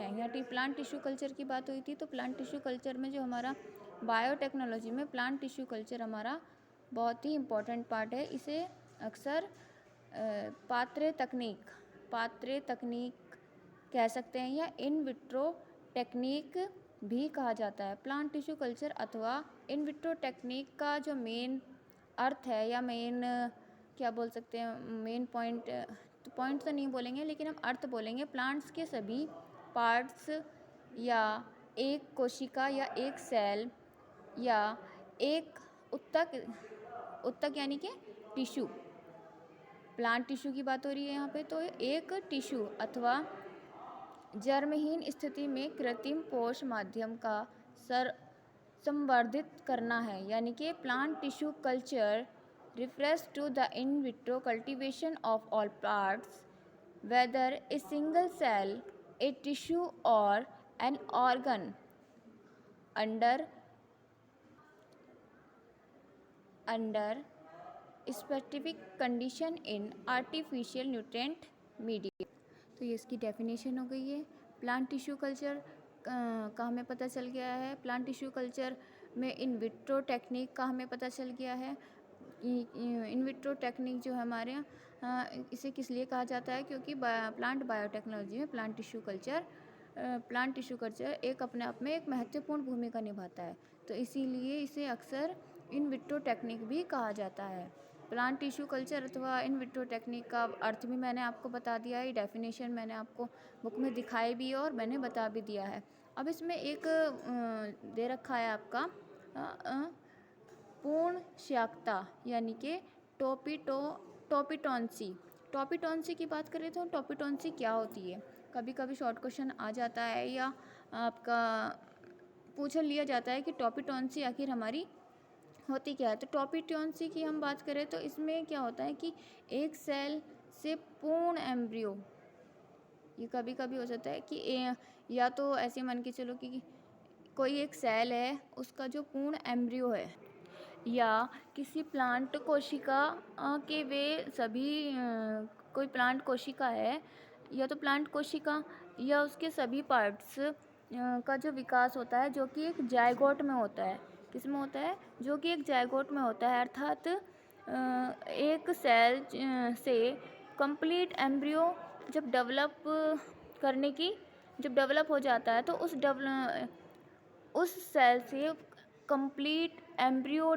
हैं। यहाँ plant tissue culture की बात हुई थी, तो प्लांट टिश्यू कल्चर में जो हमारा बायोटेक्नोलॉजी में प्लांट टिश्यू कल्चर हमारा बहुत ही इम्पोर्टेंट पार्ट है। इसे अक्सर पात्रे तकनीक कह सकते हैं या इन विट्रो टेक्निक भी कहा जाता है। प्लांट टिश्यू कल्चर अथवा इन विट्रो टेक्निक का जो मेन अर्थ है या मेन क्या बोल सकते हैं, मेन पॉइंट तो नहीं बोलेंगे, लेकिन हम अर्थ बोलेंगे। प्लांट्स के सभी पार्ट्स या एक कोशिका या एक सेल या एक उत्तक यानी कि टिश्यू, प्लांट टिश्यू की बात हो रही है यहाँ पे, तो एक टिश्यू अथवा जर्महीन स्थिति में कृत्रिम पोष माध्यम का संवर्धित करना है। यानी कि plant tissue culture refers to the in vitro cultivation of all parts, whether a single cell, a tissue or an organ, under specific condition in artificial nutrient medium। तो ये इसकी डेफिनेशन हो गई है। प्लांट टिश्यू कल्चर का हमें पता चल गया है। प्लांट टिश्यू कल्चर में इन विट्रो टेक्निक का हमें पता चल गया है। इन विट्रो टेक्निक जो है हमारे यहाँ इसे किस लिए कहा जाता है, क्योंकि प्लांट बायोटेक्नोलॉजी में प्लांट टिश्यू कल्चर एक अपने आप में एक महत्वपूर्ण भूमिका निभाता है, तो इसीलिए इसे अक्सर इन विट्रो टेक्निक भी कहा जाता है। प्लांट टिश्यू कल्चर अथवा इन विट्रो टेक्निक का अर्थ भी मैंने आपको बता दिया है, डेफिनेशन मैंने आपको बुक में दिखाई भी है और मैंने बता भी दिया है। अब इसमें एक दे रखा है आपका पूर्ण श्याकता यानी कि टोपिटोन्सी की बात करें तो टोपिटोन्सी क्या होती है, कभी कभी शॉर्ट क्वेश्चन आ जाता है या आपका पूछ लिया जाता है कि टोपिटोन्सी आखिर हमारी होती क्या है। तो टोपिटोन्सी की हम बात करें तो इसमें क्या होता है कि एक सेल से पूर्ण एम्ब्रियो, ये कभी कभी हो जाता है कि या तो ऐसे मान के चलो कि कोई एक सेल है, उसका जो पूर्ण एम्ब्रियो है, या किसी प्लांट कोशिका के वे सभी कोई प्लांट कोशिका है या तो प्लांट कोशिका या उसके सभी पार्ट्स का जो विकास होता है जो कि एक जायगोट में होता है। किस में होता है? जो कि एक जायगोट में होता है, अर्थात एक सेल से कंप्लीट एम्ब्रियो जब डेवलप हो जाता है तो उस सेल से कंप्लीट एम्ब्रियो